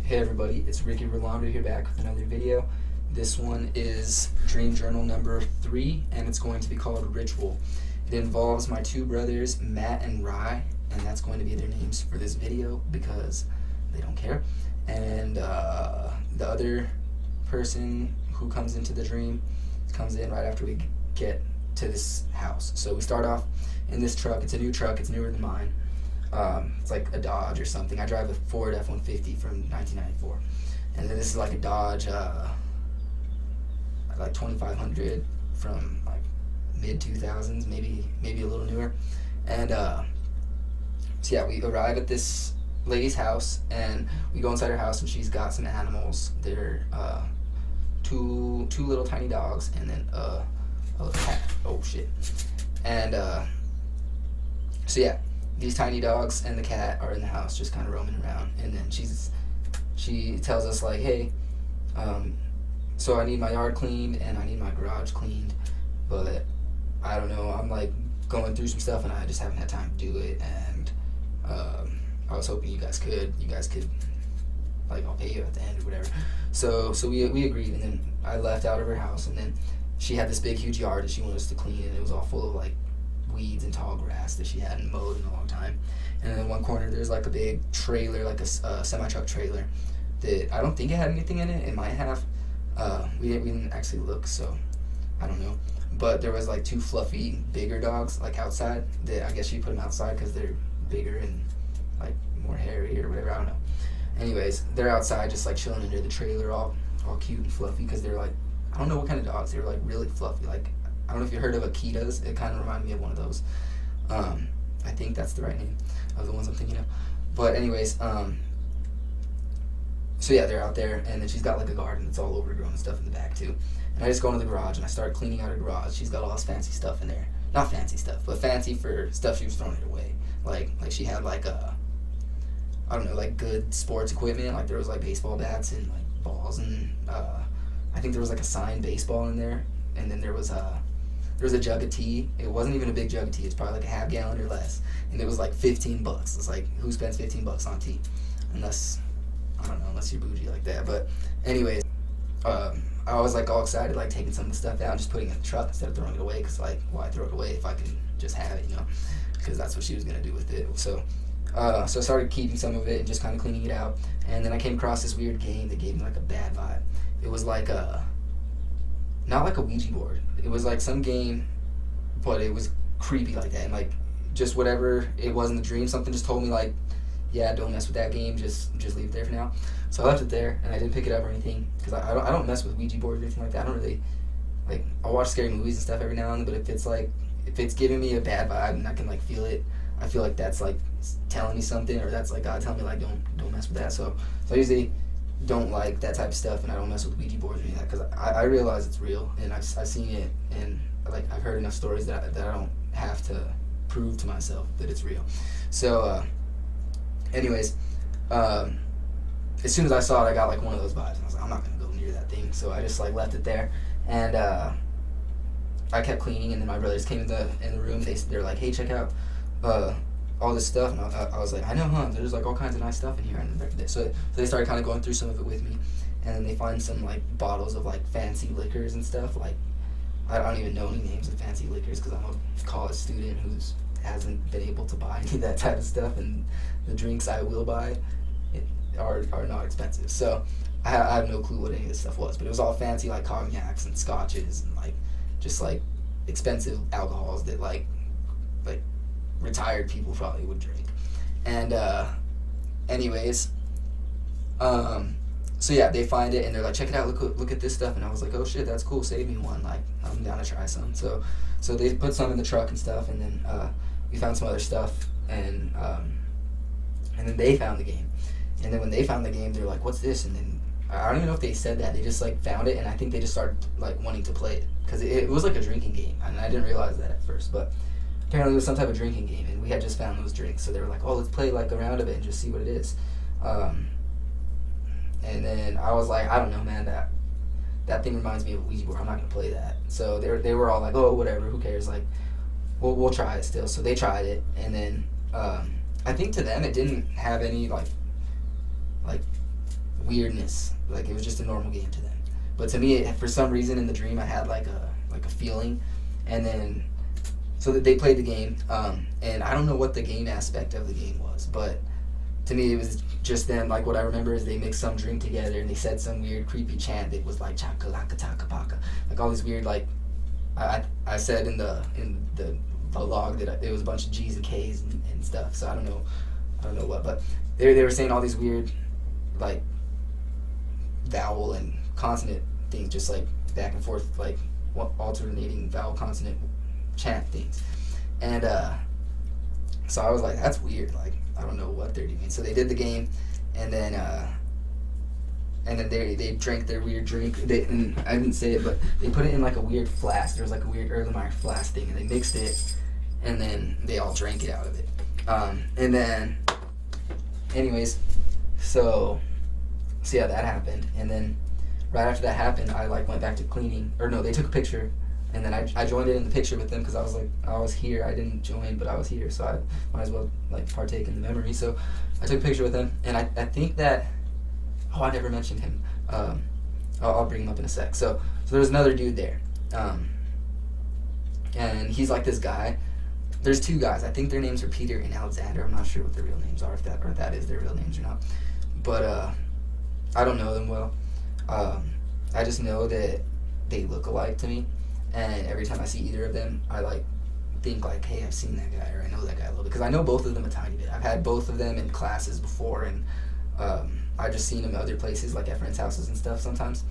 Hey everybody, it's Ricky Rolando here back with another video. This one is Dream Journal number 3, and it's going to be called Ritual. It involves my two brothers, Matt and Rye, and that's going to be their names for this video because they don't care. And the other person who comes into the dream comes in right after we get to this house. So we start off in this truck. It's a new truck. It's newer than mine. It's like a Dodge or something. I drive a Ford F-150 from 1994, and then this is like a Dodge, like 2500 from like mid 2000s, maybe a little newer. And so yeah, we arrive at this lady's house, and we go inside her house, and she's got some animals. They're two little tiny dogs, and then a little cat. Oh shit! And so yeah. These tiny dogs and the cat are in the house just kind of roaming around, and then she tells us like, hey, so I need my yard cleaned and I need my garage cleaned, but I don't know, I'm like going through some stuff and I just haven't had time to do it, and I was hoping you guys could like, I'll pay you at the end or whatever. So we agreed, and then I left out of her house, and then she had this big huge yard that she wanted us to clean, and it was all full of like weeds and tall grass that she hadn't mowed in a long time. And in one corner there's like a big trailer, like a semi-truck trailer that I don't think it had anything in it. It might have. We didn't actually look, so I don't know. But there was like two fluffy bigger dogs like outside that I guess she put them outside because they're bigger and like more hairy or whatever, I don't know. Anyways, they're outside just like chilling under the trailer, all cute and fluffy, because they're like, I don't know what kind of dogs, they were like really fluffy. Like, I don't know if you heard of Akitas. It kind of reminded me of one of those. I think that's the right name of the ones I'm thinking of. But anyways, so yeah, they're out there, and then she's got like a garden that's all overgrown and stuff in the back too. And I just go into the garage and I start cleaning out her garage. She's got all this fancy stuff in there. Not fancy stuff, but fancy for stuff she was throwing it away. Like she had like I don't know, like good sports equipment. Like there was like baseball bats and like balls, and I think there was like a signed baseball in there. And then there was a jug of tea. It wasn't even a big jug of tea. It's probably like a half gallon or less. And it was like $15. It's like, who spends $15 on tea? Unless, I don't know, unless you're bougie like that. But anyways, I was like all excited, like taking some of the stuff out and just putting it in the truck instead of throwing it away. Because like, why throw it away if I can just have it, you know? Because that's what she was going to do with it. So I started keeping some of it and just kind of cleaning it out. And then I came across this weird game that gave me like a bad vibe. It was like not like a Ouija board. It was like some game, but it was creepy like that. And like, just whatever it was in the dream, something just told me like, yeah, don't mess with that game. Just leave it there for now. So I left it there, and I didn't pick it up or anything, because I don't mess with Ouija boards or anything like that. I don't really, like, I'll watch scary movies and stuff every now and then, but if it's giving me a bad vibe and I can like feel it, I feel like that's like telling me something, or that's like God telling me like don't mess with that. So I usually don't like that type of stuff, and I don't mess with Ouija boards or anything like that, because I realize it's real, and I've seen it, and like I've heard enough stories that I don't have to prove to myself that it's real. So anyways, as soon as I saw it, I got like one of those vibes, and I was like, I'm not gonna go near that thing. So I just like left it there, and I kept cleaning, and then my brothers came in the room. They're like, hey, check out all this stuff, and I was like, I know, huh? There's like all kinds of nice stuff in here, and so they started kind of going through some of it with me, and then they find some like bottles of like fancy liquors and stuff. Like I don't even know any names of fancy liquors because I'm a college student who hasn't been able to buy any of that type of stuff, and the drinks I will buy are not expensive. So I have no clue what any of this stuff was, but it was all fancy like cognacs and scotches and like just like expensive alcohols that like retired people probably would drink. And anyways, so yeah, they find it and they're like, check it out, look at this stuff. And I was like, oh shit, that's cool, save me one, like I'm down to try some. So they put some in the truck and stuff, and then we found some other stuff, and then they found the game. And then when they found the game, they're like, what's this? And then I don't even know if they said that. They just like found it, and I think they just started like wanting to play it, because it was like a drinking game, and I didn't realize that at first, but apparently it was some type of drinking game, and we had just found those drinks, so they were like, oh, let's play like a round of it and just see what it is. And then I was like, I don't know, man, that thing reminds me of a Ouija board. I'm not gonna play that. So they were all like, oh, whatever, who cares? Like, we'll try it still. So they tried it, and then I think to them it didn't have any like weirdness. Like it was just a normal game to them. But to me, for some reason in the dream, I had like a feeling, and then so that they played the game, and I don't know what the game aspect of the game was, but to me it was just them. Like what I remember is they mixed some drink together and they said some weird creepy chant that was like chakalaka taka paka, like all these weird like I said in the log that it was a bunch of G's and K's and stuff. So I don't know what, but they were saying all these weird like vowel and consonant things, just like back and forth, like alternating vowel consonant chant things, and so I was like, that's weird, like I don't know what they're doing. So they did the game, and then they drank their weird drink. And I didn't say it, but they put it in like a weird flask. There was like a weird Erlenmeyer flask thing, and they mixed it, and then they all drank it out of it. And then, anyways, so yeah, that happened, and then right after that happened, I like went back to cleaning, or no, they took a picture, and then I joined in the picture with them because I was like, I was here. I didn't join, but I was here, so I might as well like partake in the memory. So I took a picture with him, and I think that, I never mentioned him. I'll bring him up in a sec. So there was another dude there, and he's like this guy. There's two guys. I think their names are Peter and Alexander. I'm not sure what their real names are, if that is their real names or not. But I don't know them well. I just know that they look alike to me, and every time I see either of them, I like think like, hey, I've seen that guy, or I know that guy a little bit, because I know both of them a tiny bit. I've had both of them in classes before, and I just seen them at other places, like at friends' houses and stuff sometimes,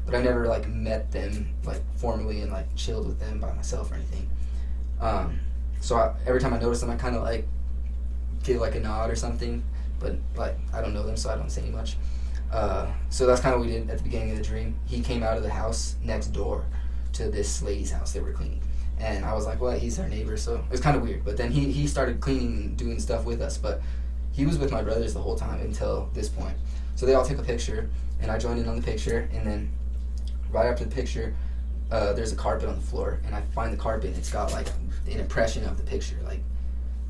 but I never like met them like formally and like chilled with them by myself or anything. So every time I notice them, I kind of like give like a nod or something, but like I don't know them, so I don't say much. So that's kind of what we did at the beginning of the dream. He came out of the house next door to this lady's house they were cleaning, and I was like, well, he's our neighbor, so it was kind of weird. But then he started cleaning and doing stuff with us, but he was with my brothers the whole time until this point. So they all took a picture, and I joined in on the picture, and then right after the picture, there's a carpet on the floor, and I find the carpet, and it's got like an impression of the picture. Like,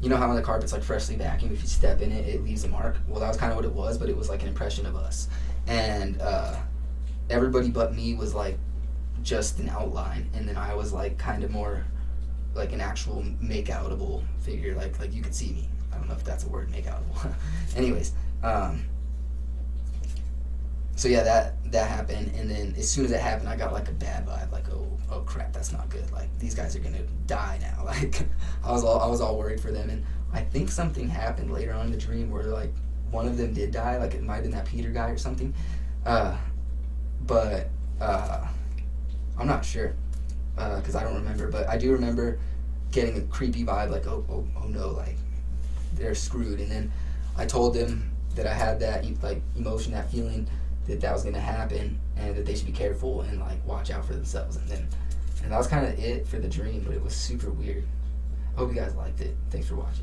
you know how on the carpet's like freshly vacuumed, if you step in it, it leaves a mark? Well, that was kind of what it was, but it was like an impression of us. And everybody but me was like just an outline, and then I was like kind of more like an actual make-outable figure, like you could see me. I don't know if that's a word, make-outable. Anyways, so yeah, that happened, and then as soon as it happened, I got like a bad vibe, like oh crap, that's not good. Like these guys are gonna die now. Like I was all worried for them, and I think something happened later on in the dream where like one of them did die, like it might have been that Peter guy or something, but I'm not sure because I don't remember, but I do remember getting a creepy vibe, like oh no, like they're screwed. And then I told them that I had that like emotion, that feeling that was going to happen, and that they should be careful and like watch out for themselves. And that was kind of it for the dream, but it was super weird. I hope you guys liked it. Thanks for watching.